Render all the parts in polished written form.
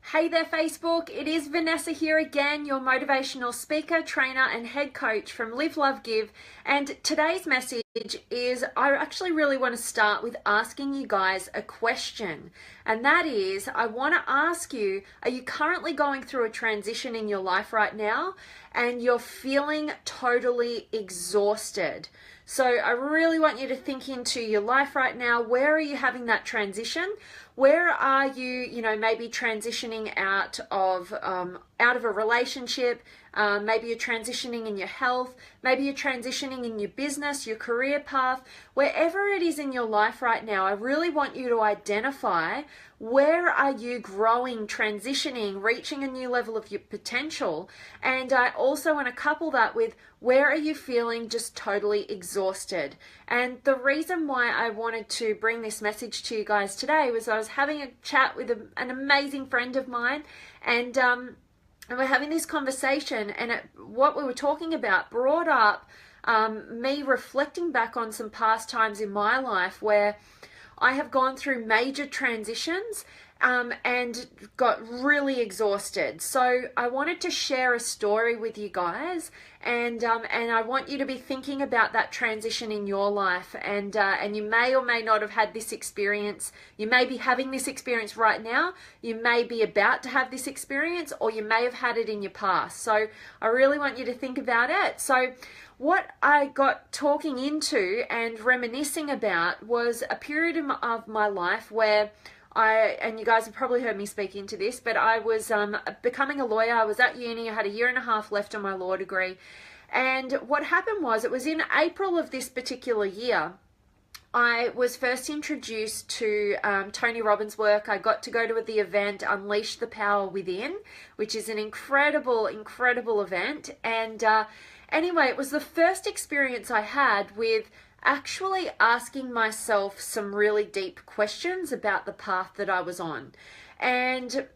Hey there Facebook, it is Vanessa here again, your motivational speaker, trainer and head coach from Live, Love, Give. And today's message is I actually really want to start with asking you guys a question. And that is, I want to ask you, are you currently going through a transition in your life right now and you're feeling totally exhausted? So I really want you to think into your life right now. Where are you having that transition? Where are you, maybe transitioning out of a relationship? Maybe you're transitioning in your health. Maybe you're transitioning in your business, your career path. Wherever it is in your life right now, I really want you to identify where are you growing, transitioning, reaching a new level of your potential. And I also want to couple that with where are you feeling just totally exhausted. And the reason why I wanted to bring this message to you guys today was I was having a chat with an amazing friend of mine, and we're having this conversation, and what we were talking about brought up me reflecting back on some past times in my life where I have gone through major transitions and got really exhausted. So I wanted to share a story with you guys, and I want you to be thinking about that transition in your life. And you may or may not have had this experience. You may be having this experience right now. You may be about to have this experience, or you may have had it in your past. So I really want you to think about it. So what I got talking into and reminiscing about was a period of my life where and you guys have probably heard me speak into this, but I was becoming a lawyer. I was at uni. I had a year and a half left on my law degree. And what happened was, it was in April of this particular year, I was first introduced to Tony Robbins' work. I got to go to the event, Unleash the Power Within, which is an incredible, incredible event. And anyway, it was the first experience I had with actually asking myself some really deep questions about the path that I was on. And,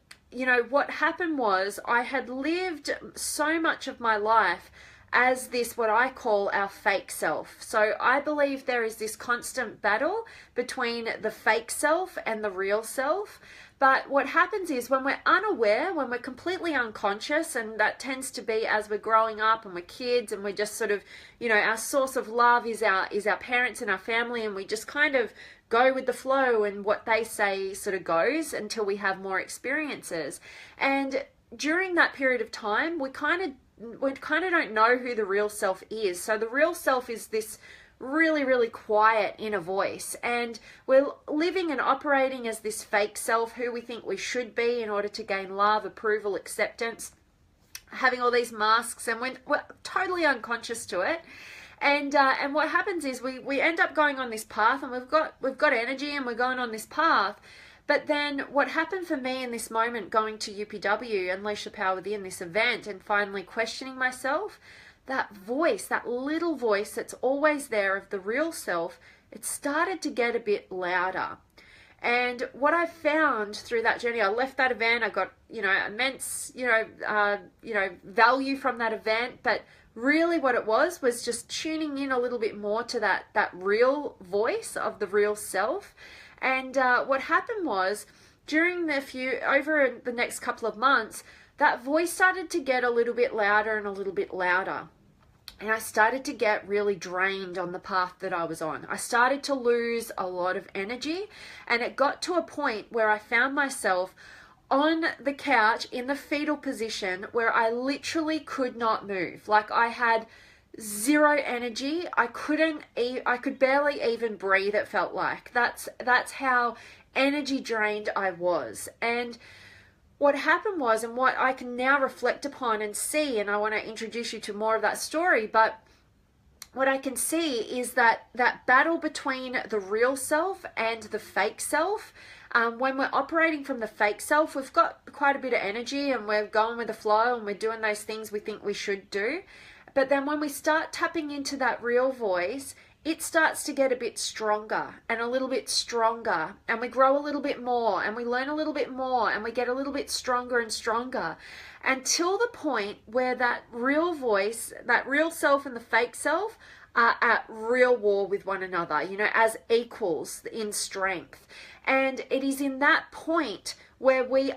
what happened was I had lived so much of my life as this, what I call our fake self. So I believe there is this constant battle between the fake self and the real self. But what happens is when we're unaware, when we're completely unconscious, and that tends to be as we're growing up and we're kids and we're just sort of, our source of love is our parents and our family, and we just kind of go with the flow and what they say sort of goes until we have more experiences. And during that period of time, we kind of don't know who the real self is. So the real self is this really, really quiet inner voice, and we're living and operating as this fake self, who we think we should be in order to gain love, approval, acceptance, having all these masks, and we're totally unconscious to it. And what happens is we end up going on this path, and we've got energy, and we're going on this path. But then what happened for me in this moment, going to UPW, Unleash the Power Within, this event, and finally questioning myself, that voice, that little voice that's always there of the real self, it started to get a bit louder. And what I found through that journey, I left that event, I got, immense, value from that event, but really what it was just tuning in a little bit more to that real voice of the real self. And what happened was, over the next couple of months, that voice started to get a little bit louder and a little bit louder. And I started to get really drained on the path that I was on. I started to lose a lot of energy, and it got to a point where I found myself on the couch in the fetal position where I literally could not move. Like, I had zero energy. I could barely even breathe, it felt like. That's how energy drained I was. And what happened was, and what I can now reflect upon and see, and I want to introduce you to more of that story, but what I can see is that battle between the real self and the fake self. When we're operating from the fake self, we've got quite a bit of energy, and we're going with the flow, and we're doing those things we think we should do. But then when we start tapping into that real voice, it starts to get a bit stronger and a little bit stronger, and we grow a little bit more, and we learn a little bit more, and we get a little bit stronger and stronger, until the point where that real voice, that real self and the fake self are at real war with one another, as equals in strength. And it is in that point where we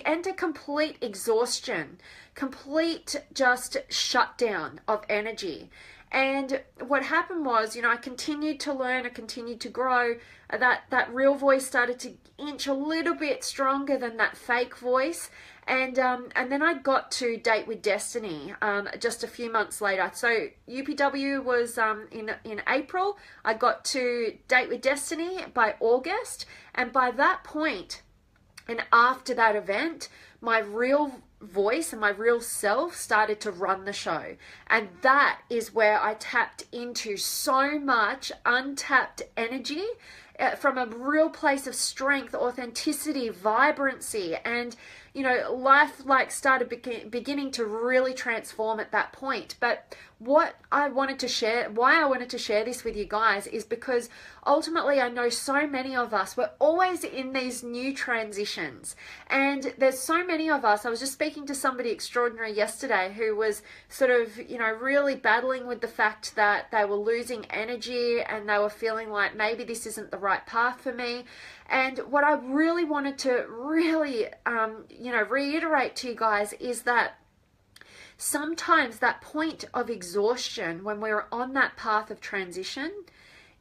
enter complete exhaustion, complete just shutdown of energy. And what happened was, I continued to learn, I continued to grow. That real voice started to inch a little bit stronger than that fake voice. And then I got to Date with Destiny just a few months later. So UPW was in April. I got to Date with Destiny by August. And by that point, and after that event, my real voice and my real self started to run the show. And that is where I tapped into so much untapped energy from a real place of strength, authenticity, vibrancy, and life started beginning to really transform at that point. But why I wanted to share this with you guys is because ultimately I know so many of us, we're always in these new transitions, and there's so many of us. I was just speaking to somebody extraordinary yesterday who was sort of really battling with the fact that they were losing energy and they were feeling like maybe this isn't the right path for me. And what I really wanted to reiterate to you guys is that sometimes that point of exhaustion when we're on that path of transition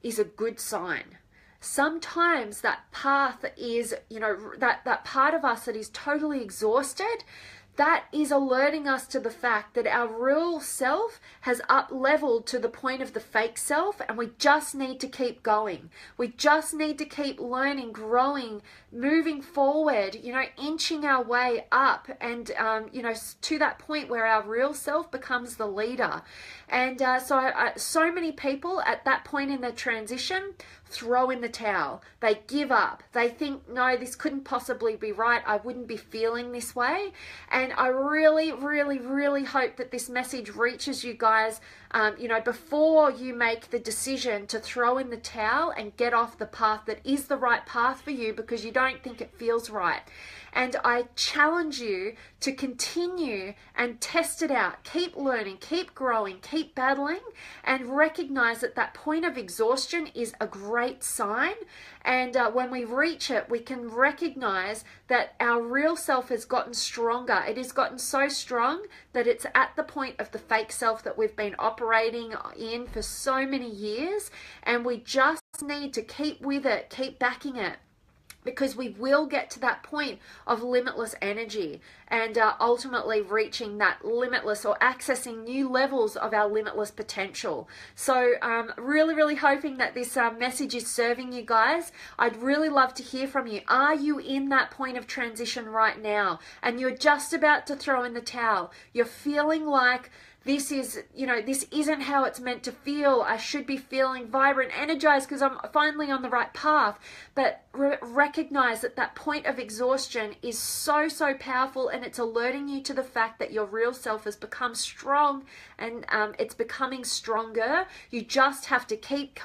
is a good sign. Sometimes that path is, that part of us that is totally exhausted, that is alerting us to the fact that our real self has up-leveled to the point of the fake self, and we just need to keep going. We just need to keep learning, growing, moving forward, inching our way up, and, to that point where our real self becomes the leader. And so many people at that point in their transition throw in the towel. They give up. They think, no, this couldn't possibly be right. I wouldn't be feeling this way. And I really, really, really hope that this message reaches you guys, before you make the decision to throw in the towel and get off the path that is the right path for you because you don't think it feels right. And I challenge you to continue and test it out. Keep learning, keep growing, keep battling, and recognize that that point of exhaustion is a great sign. And when we reach it, we can recognize that our real self has gotten stronger. It has gotten so strong that it's at the point of the fake self that we've been operating in for so many years. And we just need to keep with it, keep backing it, because we will get to that point of limitless energy and ultimately reaching that limitless, or accessing new levels of our limitless potential. So really, really hoping that this message is serving you guys. I'd really love to hear from you. Are you in that point of transition right now and you're just about to throw in the towel? You're feeling like this isn't how it's meant to feel. I should be feeling vibrant, energized because I'm finally on the right path. But recognize that that point of exhaustion is so, so powerful, and it's alerting you to the fact that your real self has become strong, and it's becoming stronger. You just have to keep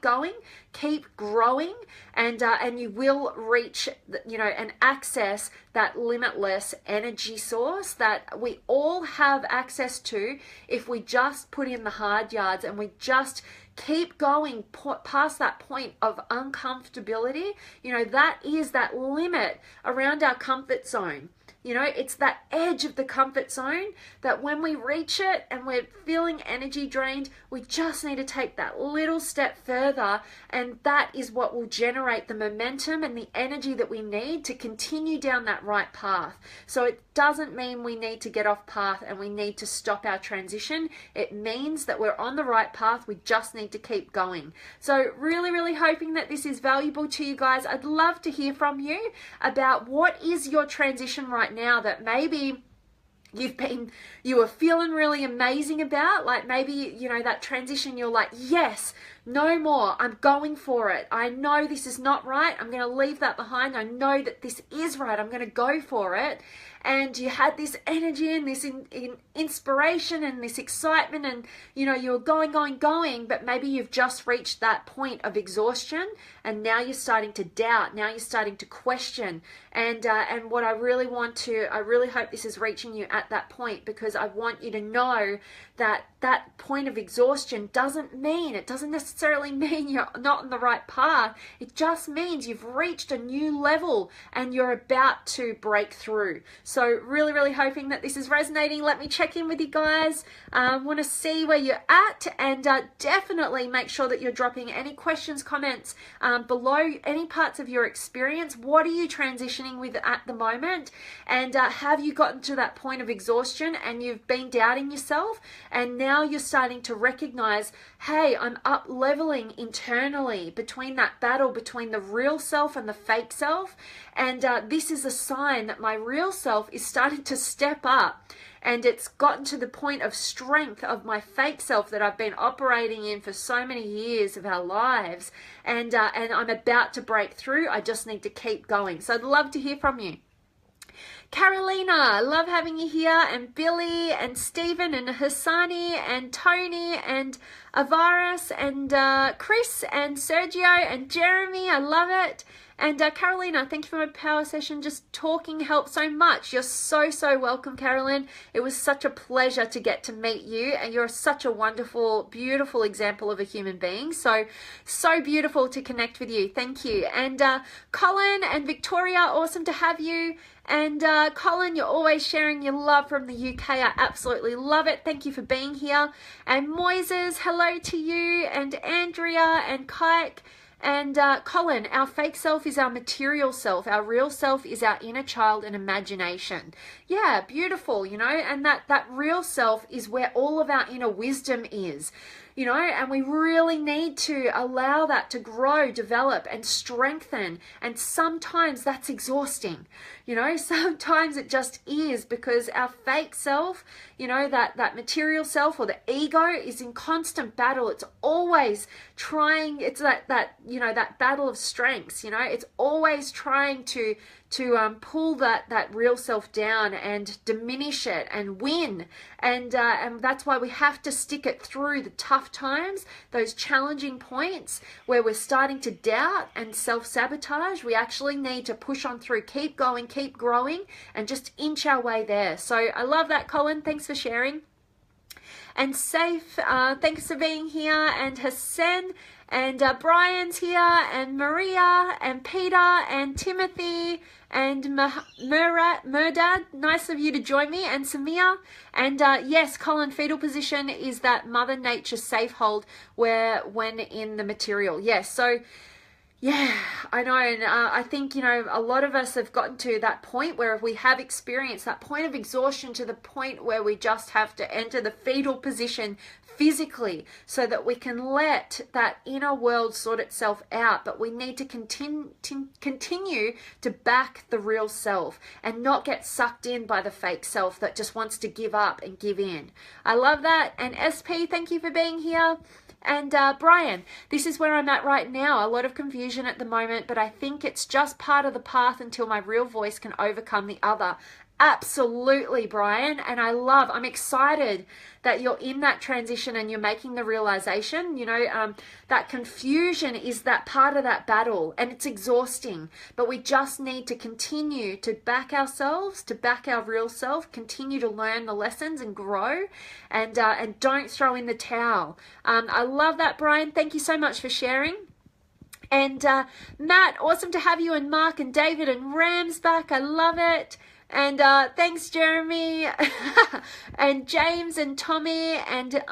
going, keep growing, and you will reach, and access that limitless energy source that we all have access to if we just put in the hard yards and we just keep going past that point of uncomfortability. That is that limit around our comfort zone. It's that edge of the comfort zone that when we reach it and we're feeling energy drained, we just need to take that little step further, and that is what will generate the momentum and the energy that we need to continue down that right path. So it doesn't mean we need to get off path and we need to stop our transition. It means that we're on the right path. We just need to keep going. So really, really hoping that this is valuable to you guys. I'd love to hear from you about what is your transition right now that maybe you were feeling really amazing about. Like maybe, that transition, you're like, yes, no more, I'm going for it. I know this is not right. I'm going to leave that behind. I know that this is right. I'm going to go for it. And you had this energy and this inspiration and this excitement, and you're going, but maybe you've just reached that point of exhaustion, and now you're starting to doubt. Now you're starting to question. And what I really hope this is reaching you at that point, because I want you to know that that point of exhaustion doesn't necessarily mean you're not on the right path. It just means you've reached a new level and you're about to break through. So really, really hoping that this is resonating. Let me check in with you guys. Want to see where you're at, and definitely make sure that you're dropping any questions, comments below, any parts of your experience. What are you transitioning with at the moment? And have you gotten to that point of exhaustion and you've been doubting yourself, and now you're starting to recognize, hey, I'm up leveling internally between that battle between the real self and the fake self, and this is a sign that my real self is starting to step up, and it's gotten to the point of strength of my fake self that I've been operating in for so many years of our lives, and I'm about to break through. I just need to keep going. So I'd love to hear from you. Carolina, love having you here, and Billy and Stephen and Hassani and Tony and Avaris and Chris and Sergio and Jeremy. I love it. And Carolina, thank you for my power session. Just talking helps so much. You're so, so welcome, Carolyn. It was such a pleasure to get to meet you, and you're such a wonderful, beautiful example of a human being. So beautiful to connect with you. Thank you. And Colin and Victoria, awesome to have you. And Colin, you're always sharing your love from the UK. I absolutely love it. Thank you for being here. And Moises, hello to you. And Andrea and Kike. And Colin, our fake self is our material self. Our real self is our inner child and imagination. Yeah, beautiful, you know, and that real self is where all of our inner wisdom is. You know, and we really need to allow that to grow, develop, and strengthen. And sometimes that's exhausting. You know, sometimes it just is, because our fake self, you know, that material self or the ego is in constant battle. It's always trying, it's that you know, that battle of strengths, you know, it's always trying to pull that real self down and diminish it and win, and that's why we have to stick it through the tough times, those challenging points where we're starting to doubt and self-sabotage. We actually need to push on through, keep going, keep growing, and just inch our way there. So I love that, Colin. Thanks for sharing. And Safe, thanks for being here. And Hassan, and Brian's here, and Maria, and Peter, and Timothy, and Murdad, nice of you to join me, and Samir. And yes, Colin, fetal position is that Mother Nature safe hold when in the material. Yes, so yeah, I know, and I think, you know, a lot of us have gotten to that point where we have experienced that point of exhaustion, to the point where we just have to enter the fetal position physically so that we can let that inner world sort itself out. But we need to continue to back the real self and not get sucked in by the fake self that just wants to give up and give in. I love that. And SP, thank you for being here. And Brian, this is where I'm at right now. A lot of confusion at the moment, but I think it's just part of the path until my real voice can overcome the other. Absolutely, Brian. And I'm excited that you're in that transition and you're making the realization, you know, that confusion is that part of that battle, and it's exhausting, but we just need to continue to back ourselves, to back our real self, continue to learn the lessons and grow, and don't throw in the towel. I love that, Brian. Thank you so much for sharing. And Matt, awesome to have you, and Mark and David and Rams back. I love it. And thanks, Jeremy, and James and Tommy and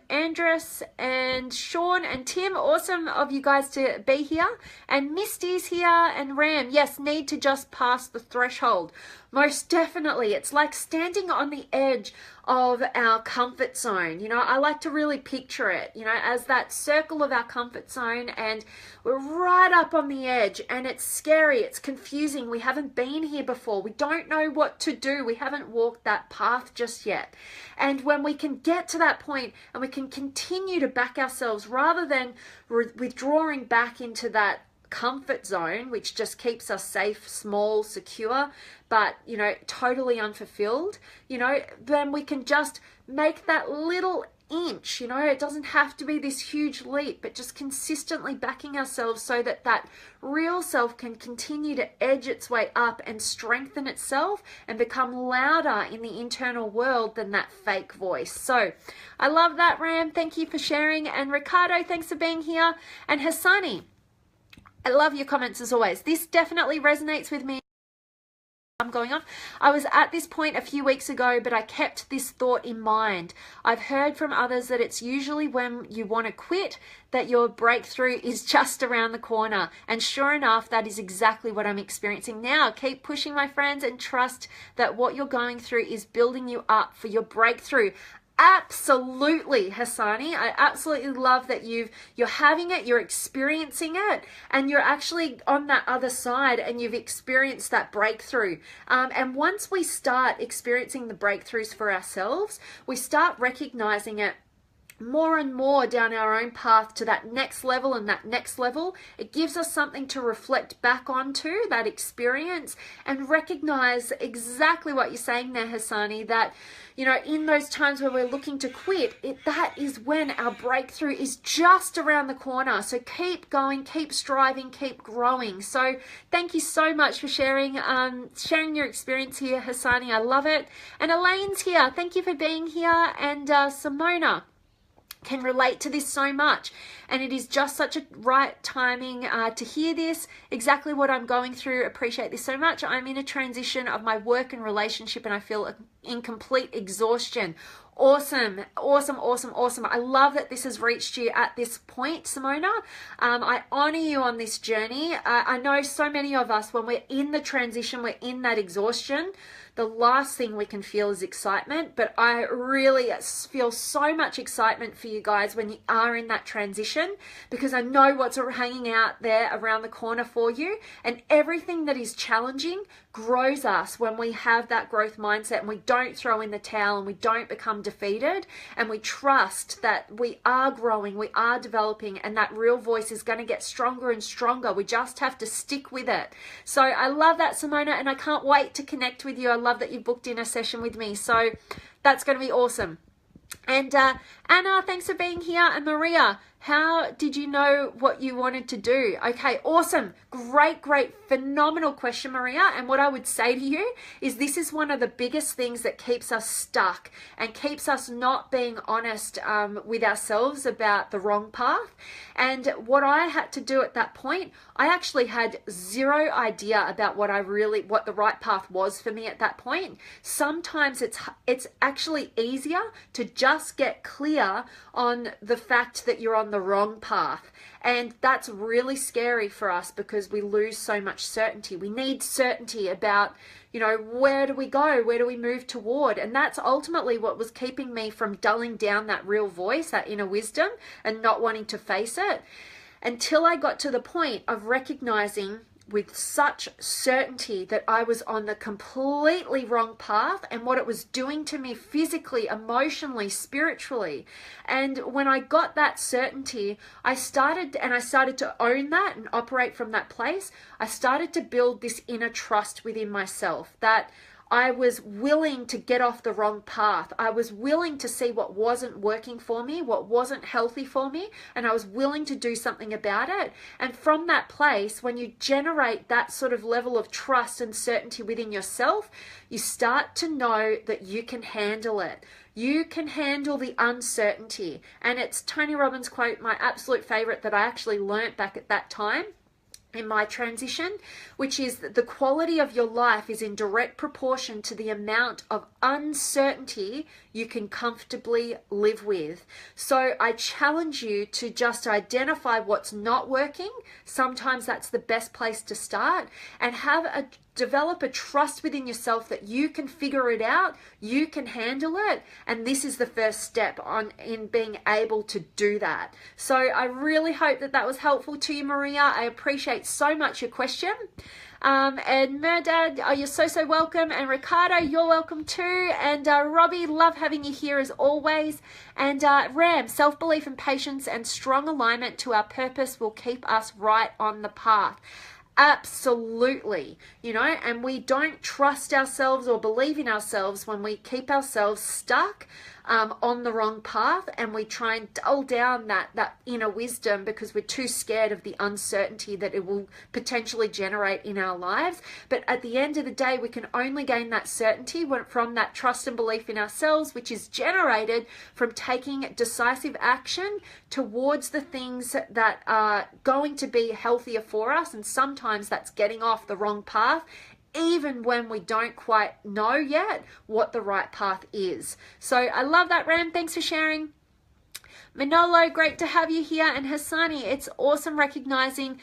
Andres and Sean and Tim. Awesome of you guys to be here. And Misty's here, and Ram. Yes, need to just pass the threshold. Most definitely. It's like standing on the edge of our comfort zone. You know, I like to really picture it, you know, as that circle of our comfort zone, and we're right up on the edge, and it's scary, it's confusing. We haven't been here before. We don't know what to do. We haven't walked that path just yet. And when we can get to that point and we can continue to back ourselves rather than withdrawing back into that comfort zone, which just keeps us safe, small, secure, but, you know, totally unfulfilled, you know, then we can just make that little inch, you know, it doesn't have to be this huge leap, but just consistently backing ourselves so that that real self can continue to edge its way up and strengthen itself and become louder in the internal world than that fake voice. So I love that, Ram. Thank you for sharing. And Ricardo, thanks for being here. And Hassani, I love your comments as always. This definitely resonates with me. I'm going off. I was at this point a few weeks ago, but I kept this thought in mind. I've heard from others that it's usually when you want to quit that your breakthrough is just around the corner. And sure enough, that is exactly what I'm experiencing now. Keep pushing, my friends, and trust that what you're going through is building you up for your breakthrough. Absolutely, Hassani. I absolutely love that you're having it, you're experiencing it, and you're actually on that other side and you've experienced that breakthrough. And once we start experiencing the breakthroughs for ourselves, we start recognizing it more and more down our own path to that next level and that next level. It gives us something to reflect back onto that experience and recognize exactly what you're saying there, Hassani, that, you know, in those times where we're looking to quit, that is when our breakthrough is just around the corner. So keep going, keep striving, keep growing. So thank you so much for sharing your experience here, Hassani. I love it. And Elaine's here. Thank you for being here. And Simona can relate to this so much, and it is just such a right timing to hear this, exactly what I'm going through. Appreciate this so much. I'm in a transition of my work and relationship and I feel in complete exhaustion. Awesome, awesome, awesome, awesome. I love that this has reached you at this point, Simona. I honor you on this journey. I know so many of us, when we're in the transition, we're in that exhaustion, the last thing we can feel is excitement, but I really feel so much excitement for you guys when you are in that transition, because I know what's hanging out there around the corner for you, and everything that is challenging grows us when we have that growth mindset and we don't throw in the towel and we don't become defeated, and we trust that we are growing, we are developing, and that real voice is going to get stronger and stronger. We just have to stick with it. So I love that, Simona, and I can't wait to connect with you. I love that you booked in a session with me. So that's going to be awesome. And Anna, thanks for being here. And Maria, how did you know what you wanted to do? Okay, awesome. Great, great, phenomenal question, Maria. And what I would say to you is this is one of the biggest things that keeps us stuck and keeps us not being honest with ourselves about the wrong path. And what I had to do at that point, I actually had zero idea about what the right path was for me at that point. Sometimes it's actually easier to just get clear on the fact that you're on the wrong path. And that's really scary for us because we lose so much certainty. We need certainty about, you know, where do we go? Where do we move toward? And that's ultimately what was keeping me from dulling down that real voice, that inner wisdom, and not wanting to face it, until I got to the point of recognizing with such certainty that I was on the completely wrong path and what it was doing to me physically, emotionally, spiritually. And when I got that certainty, I started to own that and operate from that place. I started to build this inner trust within myself that I was willing to get off the wrong path. I was willing to see what wasn't working for me, what wasn't healthy for me, and I was willing to do something about it. And from that place, when you generate that sort of level of trust and certainty within yourself, you start to know that you can handle it. You can handle the uncertainty. And it's Tony Robbins' quote, my absolute favorite, that I actually learnt back at that time in my transition, which is that the quality of your life is in direct proportion to the amount of uncertainty you can comfortably live with. So I challenge you to just identify what's not working. Sometimes that's the best place to start, and develop a trust within yourself that you can figure it out, you can handle it, and this is the first step in being able to do that. So I really hope that was helpful to you, Maria. I appreciate so much your question. And Merdad, you're so welcome. And Ricardo, you're welcome too. And Robbie, love having you here as always. And Ram, self-belief and patience and strong alignment to our purpose will keep us right on the path. Absolutely, and we don't trust ourselves or believe in ourselves when we keep ourselves stuck on the wrong path, and we try and dull down that inner wisdom because we're too scared of the uncertainty that it will potentially generate in our lives. But at the end of the day, we can only gain that certainty from that trust and belief in ourselves, which is generated from taking decisive action towards the things that are going to be healthier for us. And sometimes that's getting off the wrong path, even when we don't quite know yet what the right path is. So I love that, Ram. Thanks for sharing. Manolo, great to have you here. And Hassani, it's awesome recognizing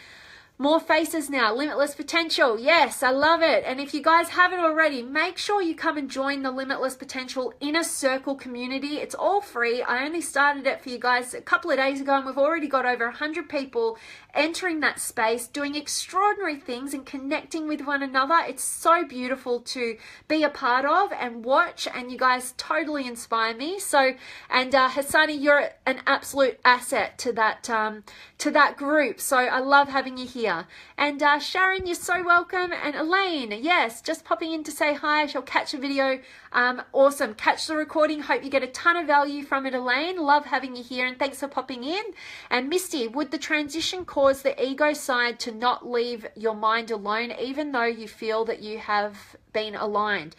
more faces now. Limitless Potential. Yes, I love it. And if you guys haven't already, make sure you come and join the Limitless Potential Inner Circle community. It's all free. I only started it for you guys a couple of days ago, and we've already got over 100 people entering that space, doing extraordinary things and connecting with one another. It's so beautiful to be a part of and watch, and you guys totally inspire me. So, and Hassani, you're an absolute asset to that group. So I love having you here. And Sharon, you're so welcome. And Elaine, yes, just popping in to say hi. I shall catch a video. Awesome. Catch the recording. Hope you get a ton of value from it, Elaine. Love having you here, and thanks for popping in. And Misty, would the transition cause the ego side to not leave your mind alone, even though you feel that you have been aligned?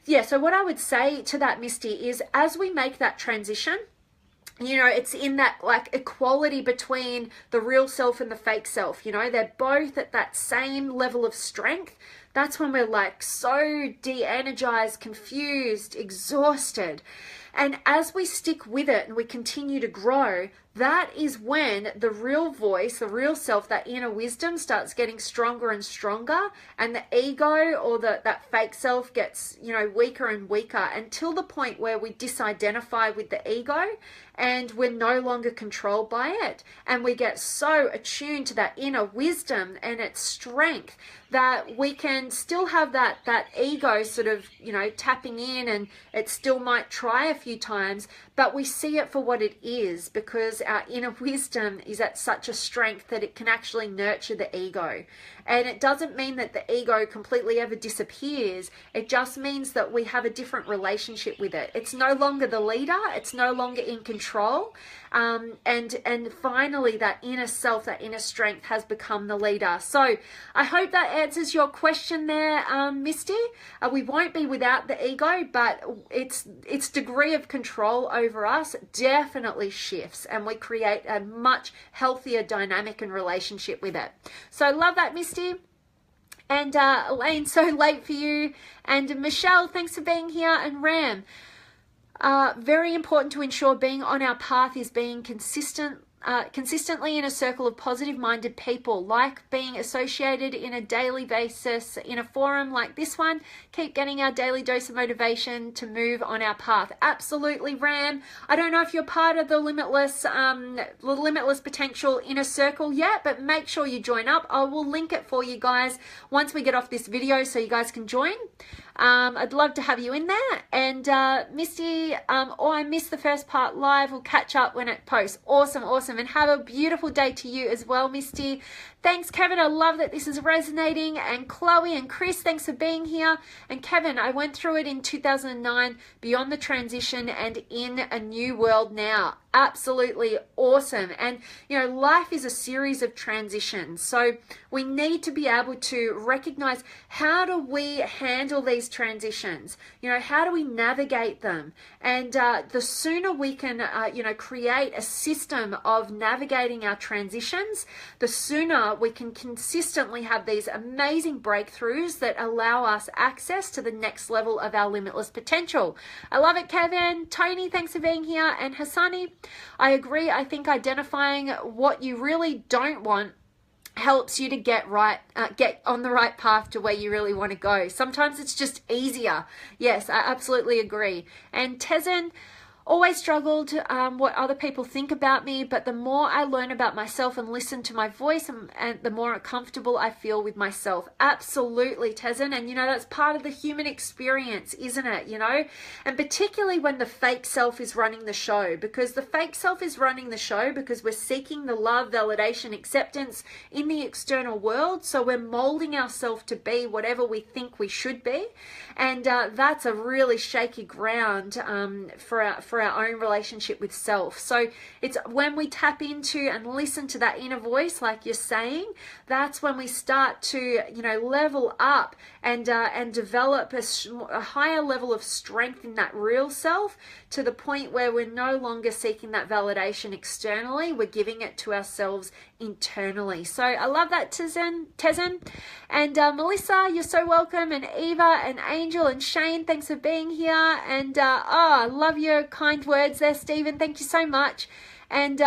Yeah, so what I would say to that, Misty, is as we make that transition, you know, it's in that like equality between the real self and the fake self. You know, they're both at that same level of strength. That's when we're like so de-energized, confused, exhausted. And as we stick with it and we continue to grow, that is when the real voice, the real self, that inner wisdom starts getting stronger and stronger, and the ego or that fake self gets, you know, weaker and weaker, until the point where we disidentify with the ego and we're no longer controlled by it, and we get so attuned to that inner wisdom and its strength that we can still have that ego sort of, you know, tapping in, and it still might try a few times, but we see it for what it is, because our inner wisdom is at such a strength that it can actually nurture the ego. And it doesn't mean that the ego completely ever disappears. It just means that we have a different relationship with it. It's no longer the leader. It's no longer in control. And finally, that inner self, that inner strength has become the leader. So I hope that answers your question there, Misty. We won't be without the ego, but its degree of control over us definitely shifts, and we create a much healthier dynamic and relationship with it. So I love that, Misty. And Elaine, so late for you. And Michelle, thanks for being here. And Ram, very important to ensure being on our path is being consistently in a circle of positive-minded people, like being associated in a daily basis in a forum like this one. Keep getting our daily dose of motivation to move on our path. Absolutely, Ram. I don't know if you're part of the Limitless Potential Inner Circle yet, but make sure you join up. I will link it for you guys once we get off this video so you guys can join. I'd love to have you in there. And Misty, I missed the first part live. We'll catch up when it posts. Awesome. And have a beautiful day to you as well, Misty. Thanks, Kevin. I love that this is resonating. And Chloe and Chris, thanks for being here. And Kevin, I went through it in 2009, Beyond the Transition, and In a New World Now. Absolutely awesome. And, you know, life is a series of transitions. So we need to be able to recognize, how do we handle these transitions? You know, how do we navigate them? And the sooner we can, create a system of navigating our transitions, the sooner we can consistently have these amazing breakthroughs that allow us access to the next level of our limitless potential. I love it, Kevin. Tony, thanks for being here. And Hassani, I agree. I think identifying what you really don't want helps you to get on the right path to where you really want to go. Sometimes it's just easier. Yes, I absolutely agree. And Tezen, always struggled what other people think about me, but the more I learn about myself and listen to my voice, and the more comfortable I feel with myself. Absolutely, Tezen. And, you know, that's part of the human experience, isn't it? You know, and particularly when the fake self is running the show, because the fake self is running the show because we're seeking the love, validation, acceptance in the external world. So we're molding ourselves to be whatever we think we should be. And that's a really shaky ground for for our own relationship with self. So it's when we tap into and listen to that inner voice, like you're saying, that's when we start to, level up and develop a higher level of strength in that real self, to the point where we're no longer seeking that validation externally. We're giving it to ourselves internally. So I love that, Tezen. And Melissa, you're so welcome. And Eva and Angel and Shane, thanks for being here. And I love your kind words there, Stephen. Thank you so much. And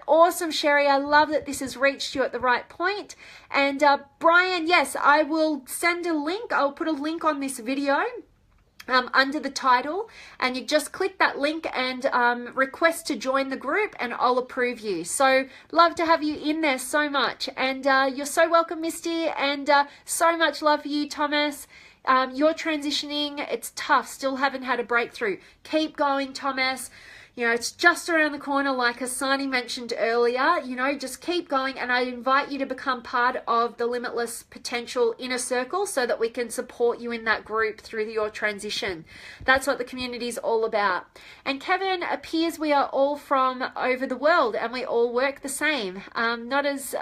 awesome, Sherry. I love that this has reached you at the right point. And Brian, yes, I will send a link. I'll put a link on this video under the title, and you just click that link and request to join the group, and I'll approve you. So love to have you in there so much. And you're so welcome, Misty, and so much love for you, Thomas. You're transitioning. It's tough. Still haven't had a breakthrough. Keep going, Thomas. It's just around the corner, like Asani mentioned earlier. Just keep going, and I invite you to become part of the Limitless Potential Inner Circle so that we can support you in that group through your transition. That's what the community is all about. And Kevin, appears we are all from over the world, and we all work the same. Not as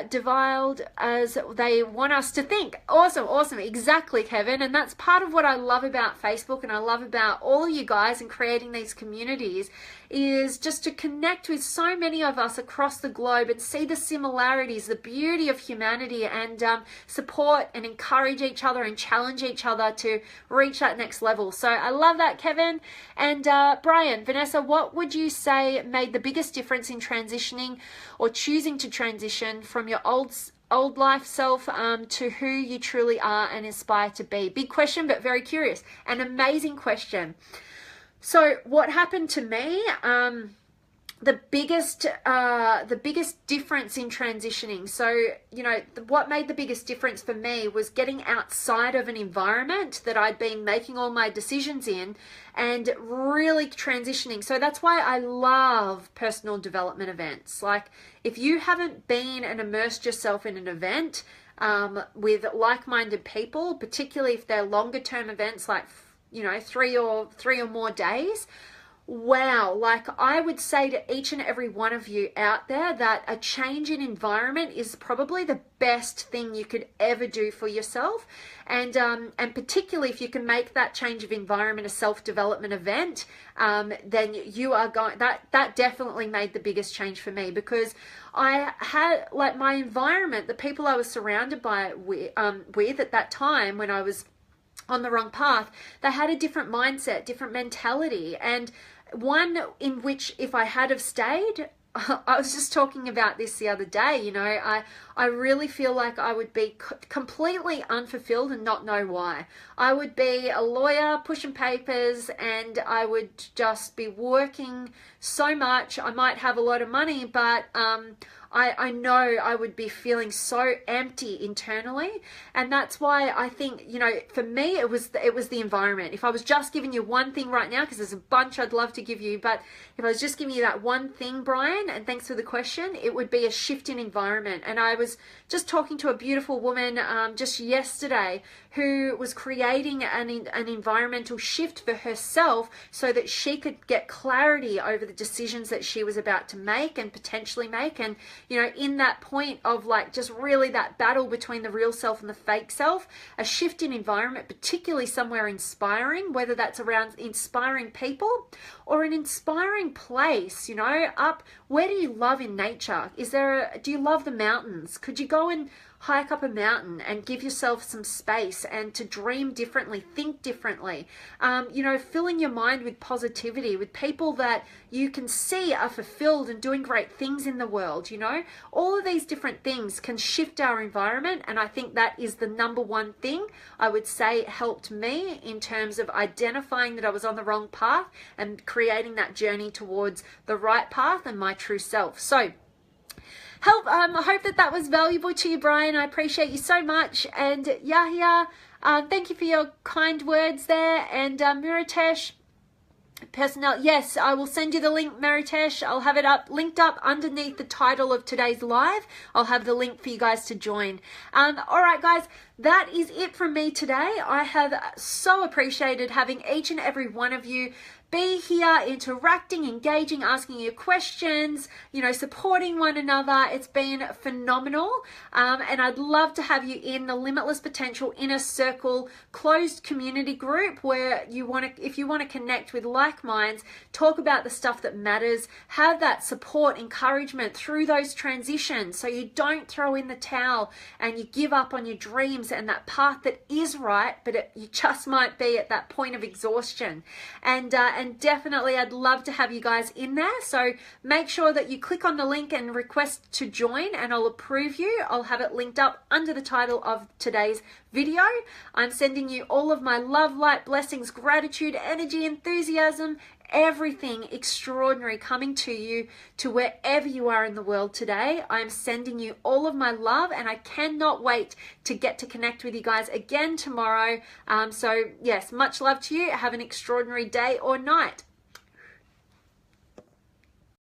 divided as they want us to think. Awesome. Exactly, Kevin. And that's part of what I love about Facebook, and I love about all of you guys and creating these communities, is just to connect with so many of us across the globe and see the similarities, the beauty of humanity, and support and encourage each other and challenge each other to reach that next level. So I love that, Kevin. And Brian, Vanessa, what would you say made the biggest difference in transitioning or choosing to transition from your old life self to who you truly are and aspire to be? Big question, but very curious. An amazing question. So what happened to me, the biggest difference in transitioning. So, what made the biggest difference for me was getting outside of an environment that I'd been making all my decisions in and really transitioning. So that's why I love personal development events. Like, if you haven't been and immersed yourself in an event with like-minded people, particularly if they're longer term events, like, 3 or more days, wow, like I would say to each and every one of you out there that a change in environment is probably the best thing you could ever do for yourself. And particularly if you can make that change of environment a self-development event, then you are going, that definitely made the biggest change for me, because I had, like, my environment, the people I was surrounded by with at that time when I was on the wrong path, they had a different mindset, different mentality, and one in which if I had have stayed, I was just talking about this the other day, I really feel like I would be completely unfulfilled and not know why. I would be a lawyer pushing papers, and I would just be working so much. I might have a lot of money, but I know I would be feeling so empty internally. And that's why I think, for me, it was the environment. If I was just giving you one thing right now, because there's a bunch I'd love to give you, but if I was just giving you that one thing, Brian, and thanks for the question, it would be a shift in environment. And I was just talking to a beautiful woman just yesterday who was creating an environmental shift for herself so that she could get clarity over the decisions that she was about to make and potentially make. And in that point of, like, just really that battle between the real self and the fake self, a shift in environment, particularly somewhere inspiring, whether that's around inspiring people or an inspiring place, up, where do you love in nature? Do you love the mountains? Could you go and hike up a mountain and give yourself some space and to dream differently, think differently, filling your mind with positivity, with people that you can see are fulfilled and doing great things in the world, all of these different things can shift our environment. And I think that is the number one thing I would say helped me in terms of identifying that I was on the wrong path and creating that journey towards the right path and my true self. So I hope that was valuable to you, Brian. I appreciate you so much. And Yahya, thank you for your kind words there. And Miratesh, Personnel, yes, I will send you the link, Maritesh. I'll have it linked up underneath the title of today's live. I'll have the link for you guys to join. All right, guys, that is it from me today. I have so appreciated having each and every one of you be here, interacting, engaging, asking you questions, supporting one another. It's been phenomenal. And I'd love to have you in the Limitless Potential Inner Circle closed community group where if you want to connect with like minds, talk about the stuff that matters, have that support, encouragement through those transitions so you don't throw in the towel and you give up on your dreams and that path that is right, but you just might be at that point of exhaustion. And definitely I'd love to have you guys in there. So make sure that you click on the link and request to join and I'll approve you. I'll have it linked up under the title of today's video. I'm sending you all of my love, light, blessings, gratitude, energy, enthusiasm, everything extraordinary coming to you to wherever you are in the world today. I'm sending you all of my love and I cannot wait to get to connect with you guys again tomorrow. So yes, much love to you. Have an extraordinary day or night.